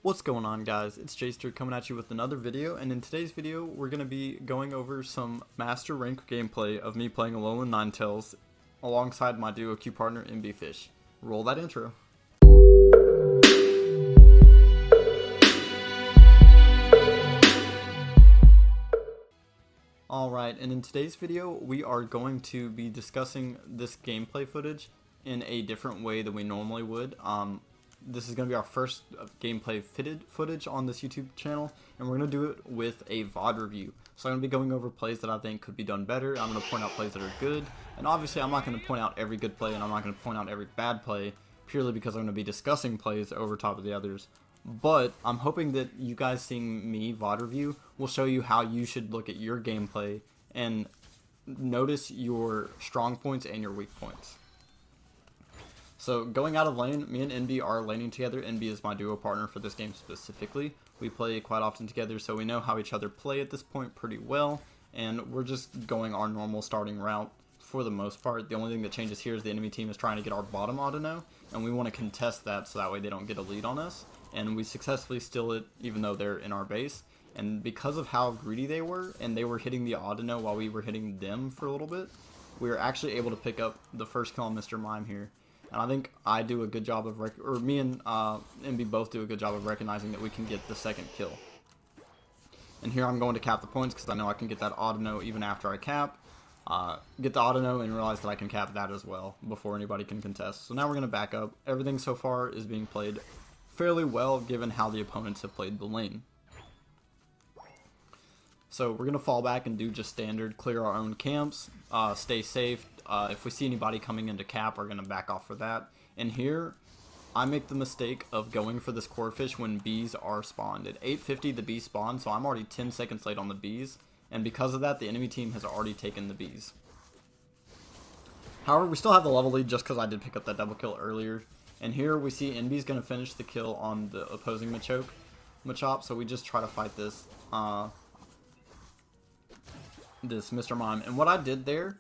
What's going on, guys? It's Jster coming at you with another video, and in today's video we're going to be going over some master rank gameplay of me playing Alolan Ninetales alongside my duo queue partner MB Fish. Roll that intro. Alright, and in today's video we are going to be discussing this gameplay footage in a different way than we normally would. This is going to be our first gameplay fitted footage on this YouTube channel, and we're going to do it with a VOD review. So I'm going to be going over plays that I think could be done better. I'm going to point out plays that are good, and obviously I'm not going to point out every good play, and I'm not going to point out every bad play, purely because I'm going to be discussing plays over top of the others. But I'm hoping that you guys seeing me VOD review will show you how you should look at your gameplay and notice your strong points and your weak points. So going out of lane, me and NB are laning together. NB is my duo partner for this game specifically. We play quite often together, so we know how each other play at this point pretty well, and we're just going our normal starting route for the most part. The only thing that changes here is the enemy team is trying to get our bottom auto, and we want to contest that so that way they don't get a lead on us, and we successfully steal it even though they're in our base. And because of how greedy they were, and they were hitting the auto while we were hitting them for a little bit, we were actually able to pick up the first kill on Mr. Mime here. And I think I do a good job of, me and MB both do a good job of recognizing that we can get the second kill. And here I'm going to cap the points because I know I can get that auto even after I cap. Get the auto and realize that I can cap that as well before anybody can contest. So now we're going to back up. Everything so far is being played fairly well given how the opponents have played the lane. So we're going to fall back and do just standard, clear our own camps, stay safe. If we see anybody coming into cap, we're going to back off for that. And here, I make the mistake of going for this core fish when bees are spawned. At 8:50 the bees spawn, so I'm already 10 seconds late on the bees. And because of that, the enemy team has already taken the bees. However, we still have the level lead just because I did pick up that double kill earlier. And here we see NB's going to finish the kill on the opposing Machop, so we just try to fight this this Mr. Mime. And what I did there,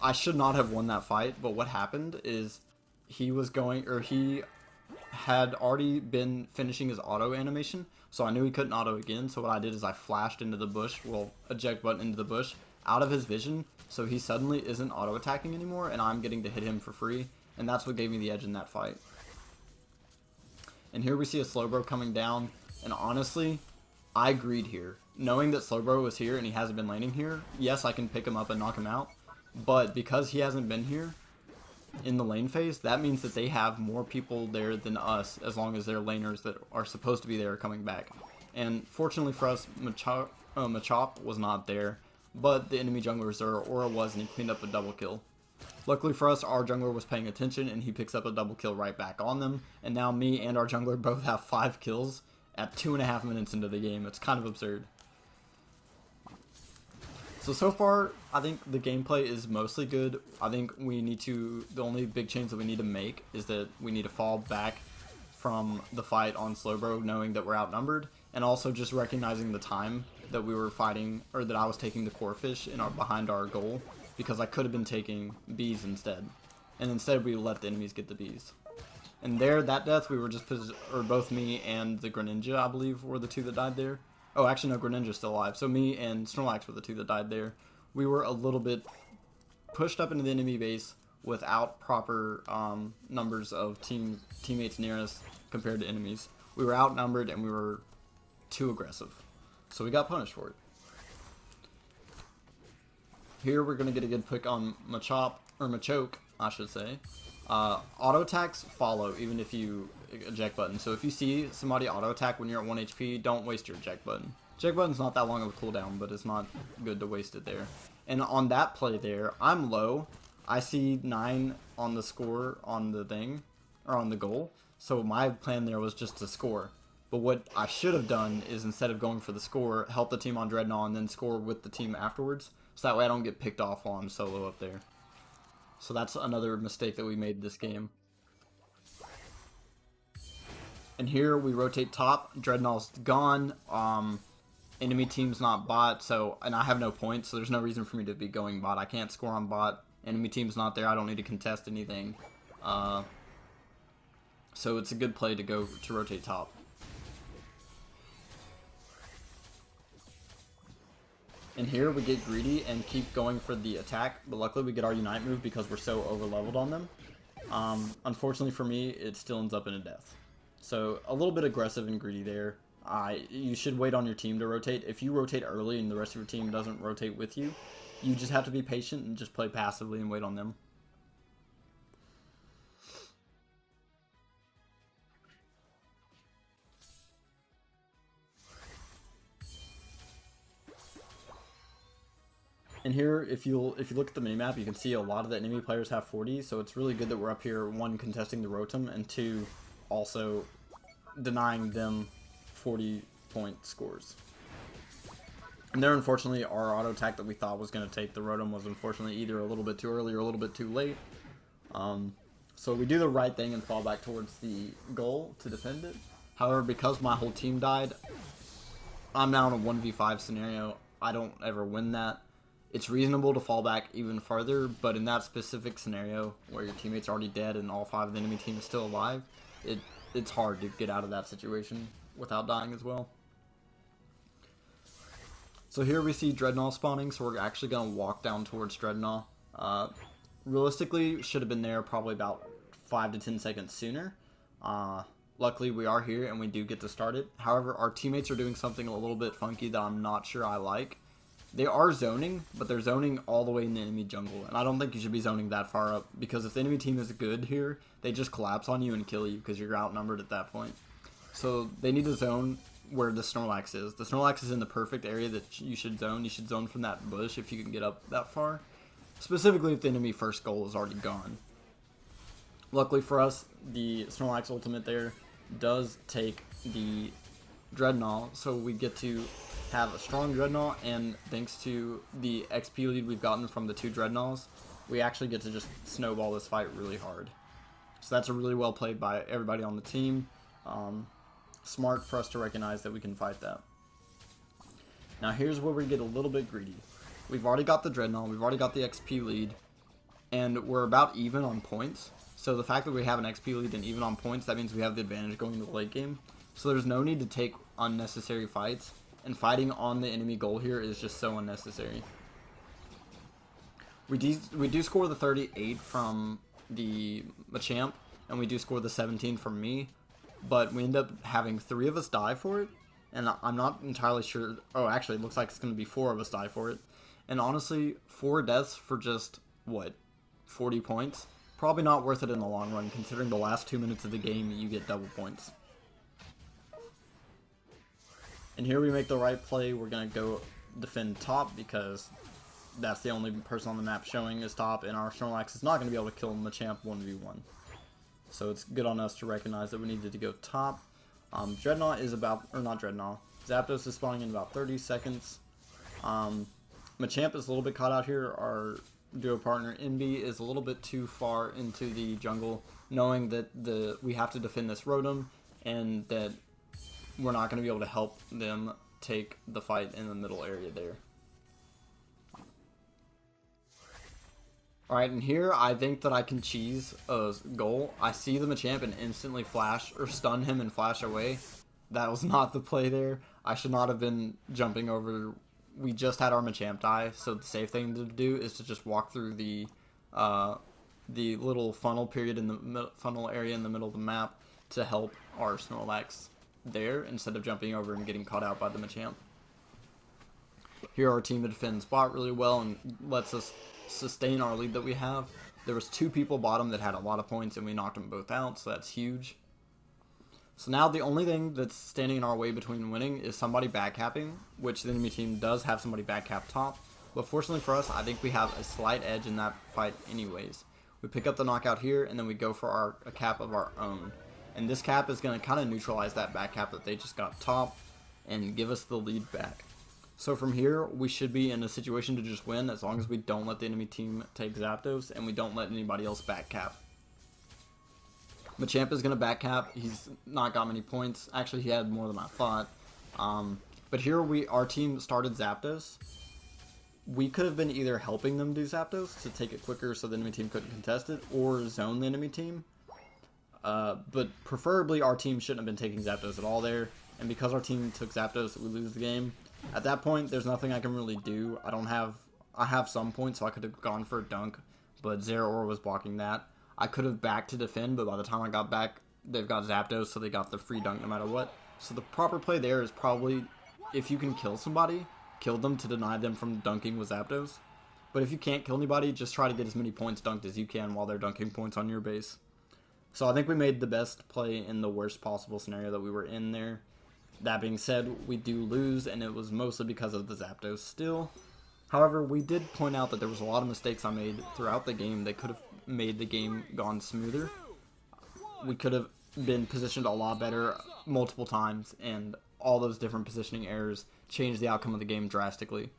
I should not have won that fight, but what happened is he had already been finishing his auto animation, so I knew he couldn't auto again. So what I did is I flashed into the bush, well, eject button into the bush, out of his vision, so he suddenly isn't auto attacking anymore, and I'm getting to hit him for free, and that's what gave me the edge in that fight. And here we see a Slowbro coming down, and honestly, I agreed here. Knowing that Slowbro was here and he hasn't been laning here, yes, I can pick him up and knock him out. But because he hasn't been here in the lane phase, that means that they have more people there than us, as long as they're laners that are supposed to be there coming back. And fortunately for us, Machop was not there, but the enemy jungler Zera Aura was, and he cleaned up a double kill. Luckily for us, our jungler was paying attention, and he picks up a double kill right back on them. And now me and our jungler both have 5 kills at 2.5 minutes into the game. It's kind of absurd. So far, I think the gameplay is mostly good. I think the only big change that we need to make is that we need to fall back from the fight on Slowbro, knowing that we're outnumbered, and also just recognizing the time that we were fighting, or that I was taking the core fish behind our goal, because I could have been taking bees instead. And instead we let the enemies get the bees. And there, that death, we were just, both me and the Greninja, I believe, were the two that died there. Oh, actually, no, Greninja's still alive. So me and Snorlax were the two that died there. We were a little bit pushed up into the enemy base without proper numbers of teammates near us compared to enemies. We were outnumbered and we were too aggressive. So we got punished for it. Here we're going to get a good pick on Machoke, I should say. Auto attacks follow even if you eject button. So if you see somebody auto attack when you're at 1 HP, don't waste your eject button. Eject button's not that long of a cooldown, but it's not good to waste it there. And on that play there, I'm low. I see 9 on the score on the thing, or on the goal. So my plan there was just to score. But what I should have done is, instead of going for the score, help the team on Dreadnought and then score with the team afterwards. So that way I don't get picked off while I'm solo up there. So that's another mistake that we made this game. And here we rotate top. Dreadnaught's gone. Enemy team's not bot, and I have no points, so there's no reason for me to be going bot. I can't score on bot. Enemy team's not there. I don't need to contest anything. So it's a good play to go to rotate top. And here we get greedy and keep going for the attack, but luckily we get our Unite move because we're so over leveled on them. Unfortunately for me, it still ends up in a death. So a little bit aggressive and greedy there. You should wait on your team to rotate. If you rotate early and the rest of your team doesn't rotate with you, you just have to be patient and just play passively and wait on them. And here, if you look at the minimap, you can see a lot of the enemy players have 40, so it's really good that we're up here, one, contesting the Rotom, and two, also denying them 40-point scores. And there, unfortunately, our auto attack that we thought was going to take the Rotom was unfortunately either a little bit too early or a little bit too late. So we do the right thing and fall back towards the goal to defend it. However, because my whole team died, I'm now in a 1v5 scenario. I don't ever win that. It's reasonable to fall back even farther, but in that specific scenario where your teammate's already dead and all 5 of the enemy team is still alive, it's hard to get out of that situation without dying as well. So here we see Dreadnought spawning, so we're actually going to walk down towards Dreadnought. Realistically, should have been there probably about 5 to 10 seconds sooner. Luckily, we are here and we do get to start it. However, our teammates are doing something a little bit funky that I'm not sure I like. They are zoning, but they're zoning all the way in the enemy jungle, and I don't think you should be zoning that far up, because if the enemy team is good here, they just collapse on you and kill you because you're outnumbered at that point. So they need to zone where the Snorlax is. The Snorlax is in the perfect area that you should zone. You should zone from that bush if you can get up that far, specifically if the enemy first goal is already gone. Luckily for us, the Snorlax ultimate there does take the Dreadnought, so we get to have a strong Dreadnought, and thanks to the XP lead we've gotten from the 2 Dreadnoughts, we actually get to just snowball this fight really hard. So that's a really well played by everybody on the team. Smart for us to recognize that we can fight that. Now here's where we get a little bit greedy. We've already got the Dreadnought, we've already got the XP lead, and we're about even on points. So the fact that we have an XP lead and even on points, that means we have the advantage going into the late game. So there's no need to take unnecessary fights. And fighting on the enemy goal here is just so unnecessary. We do score the 38 from the Machamp, and we do score the 17 from me, but we end up having 3 of us die for it, and I'm not entirely sure. Oh, actually, it looks like it's going to be 4 of us die for it. And honestly, 4 deaths for just, what, 40 points? Probably not worth it in the long run, considering the last 2 minutes of the game you get double points. And here we make the right play. We're going to go defend top because that's the only person on the map showing is top, and our Snorlax is not going to be able to kill Machamp 1v1. So it's good on us to recognize that we needed to go top. Dreadnought is about, or not Dreadnought, Zapdos is spawning in about 30 seconds. Machamp is a little bit caught out here. Our duo partner Envy is a little bit too far into the jungle, knowing that we have to defend this Rotom, and that we're not going to be able to help them take the fight in the middle area there. Alright, and here I think that I can cheese a goal. I see the Machamp and instantly flash, or stun him and flash away. That was not the play there. I should not have been jumping over. We just had our Machamp die, so the safe thing to do is to just walk through the little funnel period in the funnel area in the middle of the map to help our Snorlax there, instead of jumping over and getting caught out by the Machamp. Here our team defends bot really well and lets us sustain our lead that we have. There was 2 people bottom that had a lot of points and we knocked them both out, so that's huge. So now the only thing that's standing in our way between winning is somebody backcapping, which the enemy team does have somebody backcap top, but fortunately for us, I think we have a slight edge in that fight anyways. We pick up the knockout here and then we go for a cap of our own. And this cap is going to kind of neutralize that back cap that they just got top and give us the lead back. So from here, we should be in a situation to just win as long as we don't let the enemy team take Zapdos and we don't let anybody else back cap. Machamp is going to back cap. He's not got many points. Actually, he had more than I thought. But here our team started Zapdos. We could have been either helping them do Zapdos to take it quicker so the enemy team couldn't contest it, or zone the enemy team. But preferably our team shouldn't have been taking Zapdos at all there, and because our team took Zapdos, we lose the game. At that point, there's nothing I can really do. I have some points, so I could have gone for a dunk, but Zeraora was blocking that. I could have backed to defend, but by the time I got back, they've got Zapdos, so they got the free dunk no matter what. So the proper play there is probably, if you can kill somebody, kill them to deny them from dunking with Zapdos. But if you can't kill anybody, just try to get as many points dunked as you can while they're dunking points on your base. So I think we made the best play in the worst possible scenario that we were in there. That being said, we do lose, and it was mostly because of the Zapdos still. However, we did point out that there was a lot of mistakes I made throughout the game that could have made the game gone smoother. We could have been positioned a lot better multiple times, and all those different positioning errors changed the outcome of the game drastically.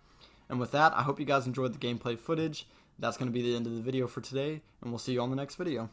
And with that, I hope you guys enjoyed the gameplay footage. That's going to be the end of the video for today, and we'll see you on the next video.